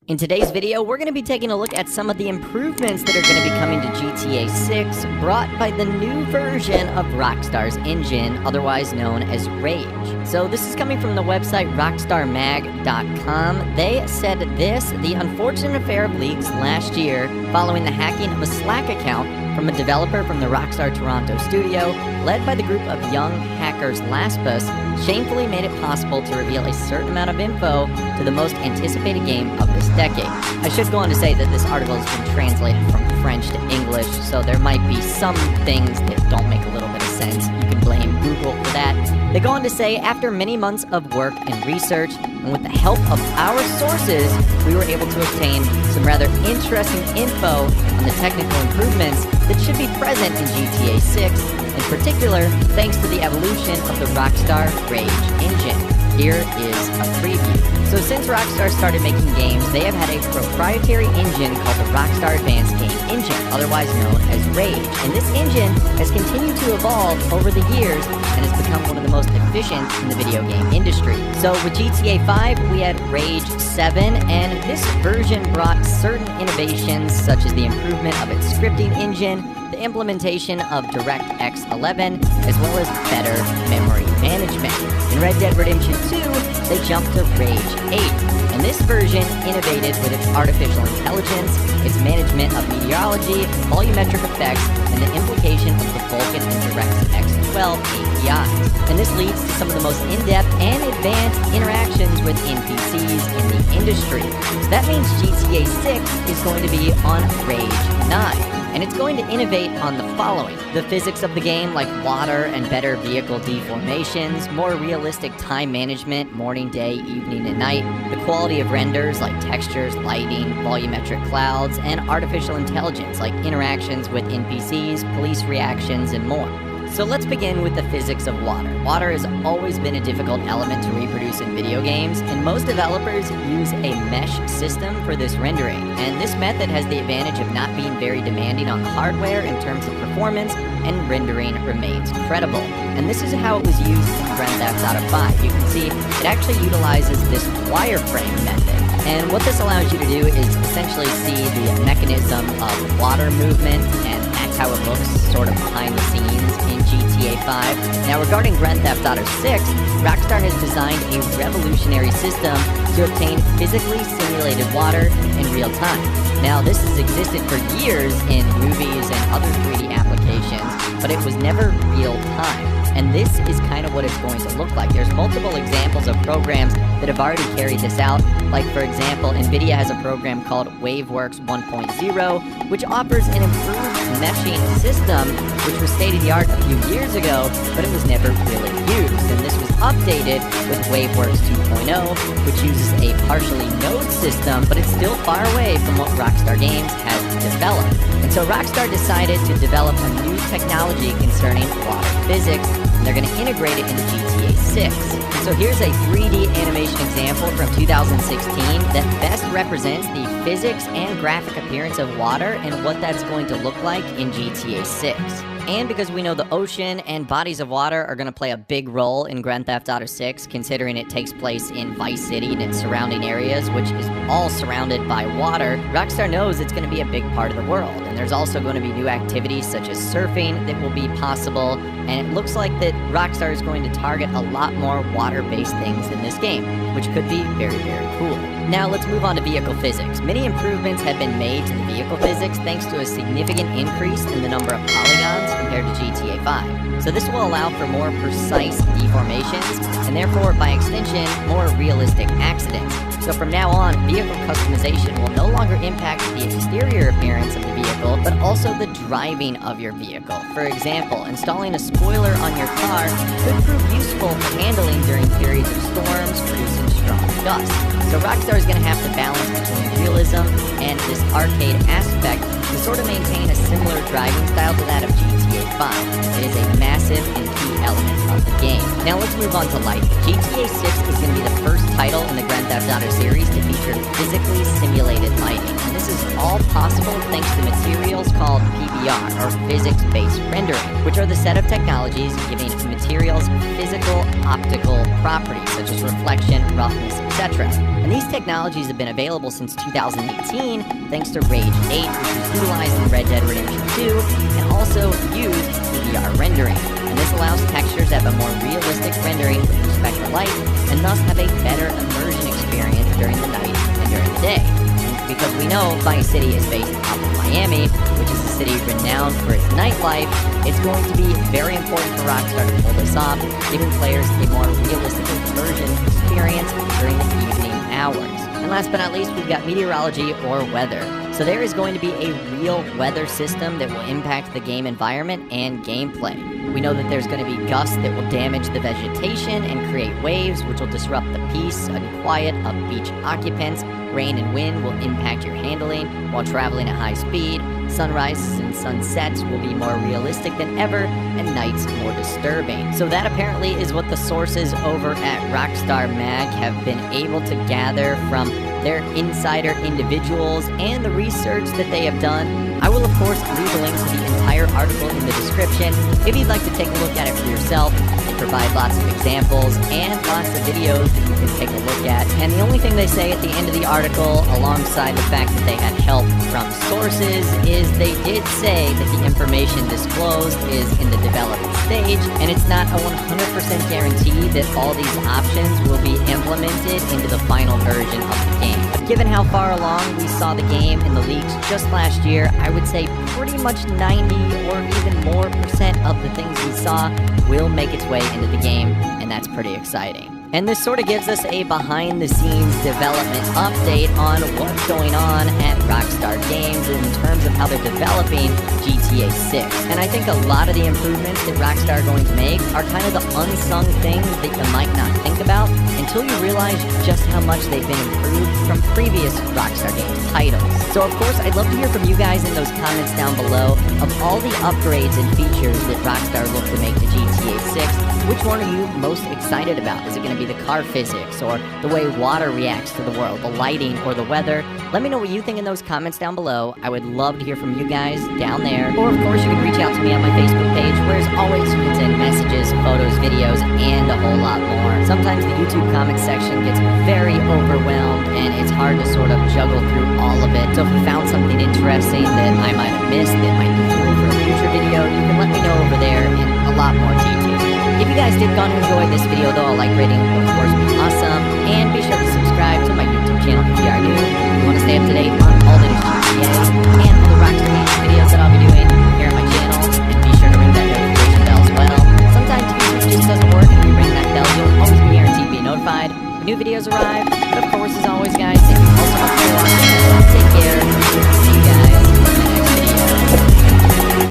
In today's video, we're going to be taking a look at some of the improvements that are going to be coming to GTA 6, brought by the new version of Rockstar's engine, otherwise known as Rage. So this is coming from the website rockstarmag.com. They said this: the unfortunate affair of leaks last year following the hacking of a Slack account from a developer from the Rockstar Toronto studio, led by the group of young hackers Laspus, shamefully made it possible to reveal a certain amount of info to the most anticipated game of this decade. I should go on to say that this article has been translated from French to English, so there might be some things that don't make a little bit of sense. You can blame Google for that. They go on to say, after many months of work and research, and with the help of our sources, we were able to obtain some rather interesting info on the technical improvements that should be present in GTA 6, in particular thanks to the evolution of the Rockstar Rage engine. Here is a preview. So since Rockstar started making games, they have had a proprietary engine called the Rockstar Advanced Game Engine, otherwise known as Rage. And this engine has continued to evolve over the years and has become one of the most efficient in the video game industry. So with GTA 5, we had Rage 7, and this version brought certain innovations such as the improvement of its scripting engine, the implementation of DirectX 11, as well as better memory management. In Red Dead Redemption 2, they jumped to Rage 8, and this version innovated with its artificial intelligence, its management of meteorology, volumetric effects, and the implication of the Vulkan and DirectX 12 APIs. And this leads to some of the most in-depth and advanced interactions with NPCs in the industry. So that means GTA 6 is going to be on Rage 9. And it's going to innovate on the following: the physics of the game, like water and better vehicle deformations, more realistic time management, morning, day, evening, and night, the quality of renders, like textures, lighting, volumetric clouds, and artificial intelligence, like interactions with NPCs, police reactions, and more. So let's begin with the physics of water. Water has always been a difficult element to reproduce in video games, and most developers use a mesh system for this rendering. And this method has the advantage of not being very demanding on the hardware in terms of performance, and rendering remains credible. And this is how it was used in Grand Theft Auto 5. You can see it actually utilizes this wireframe method. And what this allows you to do is essentially see the mechanism of water movement, and that's how it looks sort of behind the scenes in GTA 5. Now, regarding Grand Theft Auto 6, Rockstar has designed a revolutionary system to obtain physically simulated water in real time. Now, this has existed for years in movies and other 3D applications, but it was never real time. And this is kind of what it's going to look like. There's multiple examples of programs that have already carried this out. Like, for example, NVIDIA has a program called WaveWorks 1.0, which offers an improved meshing system, which was state-of-the-art a few years ago, but it was never really used. And this was updated with WaveWorks 2.0, which uses a partially node system, but it's still far away from what Rockstar Games has developed. And so Rockstar decided to develop a new technology concerning water physics, and they're going to integrate it into GTA 6. So here's a 3D animation example from 2016 that best represents the physics and graphic appearance of water and what that's going to look like in GTA 6. And because we know the ocean and bodies of water are going to play a big role in Grand Theft Auto 6, considering it takes place in Vice City and its surrounding areas, which is all surrounded by water, Rockstar knows it's going to be a big part of the world. And there's also going to be new activities such as surfing that will be possible, and it looks like that Rockstar is going to target a lot more water-based things in this game, which could be very, very cool. Now let's move on to vehicle physics. Many improvements have been made to the vehicle physics thanks to a significant increase in the number of polygons compared to GTA 5. So this will allow for more precise deformations, and therefore, by extension, more realistic accidents. So from now on, vehicle customization will no longer impact the exterior appearance of the vehicle, but also the driving of your vehicle. For example, installing a spoiler on your car could prove useful for handling during periods of storms producing strong dust. So Rockstar is going to have to balance between realism and this arcade aspect to sort of maintain a similar driving style to that of GTA 5. It is a massive and key element of the game. Now let's move on to lighting. GTA 6 is going to be the first title in the Grand Theft Auto series to feature physically simulated lighting. And this is all possible thanks to materials called PBR FBR, or physics-based rendering, which are the set of technologies giving materials physical, optical properties, such as reflection, roughness, etc. And these technologies have been available since 2018, thanks to Rage 8, which was utilized in Red Dead Redemption 2, and also used PBR rendering. And this allows textures to have a more realistic rendering with respect to light, and thus have a better immersion experience during the night and during the day. Because we know Vice City is based out of Miami, which is a city renowned for its nightlife, it's going to be very important for Rockstar to pull this off, giving players a more realistic immersion experience during the evening hours. And last but not least, we've got meteorology or weather. So there is going to be a real weather system that will impact the game environment and gameplay. We know that there's going to be gusts that will damage the vegetation and create waves, which will disrupt the peace and quiet of beach occupants. Rain and wind will impact your handling while traveling at high speed. Sunrises and sunsets will be more realistic than ever, and nights more disturbing. So that apparently is what the sources over at Rockstar Mag have been able to gather from their insider individuals and the research that they have done. I will, of course, leave a link to the entire article in the description if you'd like to take a look at it for yourself. They provide lots of examples and lots of videos that you can take a look at. And the only thing they say at the end of the article, alongside the fact that they had help from sources, is they did say that the information disclosed is in the development stage, and it's not a 100% guarantee that all these options will be implemented into the final version of the game. But given how far along we saw the game in the leaks just last year, I would say pretty much 90 or even more % of the things we saw will make its way into the game, and that's pretty exciting. And this sort of gives us a behind-the-scenes development update on what's going on at Rockstar Games in terms of how they're developing GTA 6. And I think a lot of the improvements that Rockstar are going to make are kind of the unsung things that you might not think about until you realize just how much they've been improved from previous Rockstar Games titles. So of course, I'd love to hear from you guys in those comments down below of all the upgrades and features that Rockstar look to make to GTA 6. Which one are you most excited about? Is it going to be the car physics, or the way water reacts to the world, the lighting, or the weather? Let me know what you think in those comments down below. I would love to hear from you guys down there. Or of course, you can reach out to me on my Facebook page, where as always, you can send messages, photos, videos, and a whole lot more. Sometimes the YouTube comment section gets very overwhelmed, and it's hard to sort of juggle through all of it. So if you found something interesting that I might have missed that might be cool for a future video, you can let me know over there in a lot more detail. If you guys did go and enjoy this video, though, a like rating would of course be awesome, and be sure to subscribe to my YouTube channel if you are new.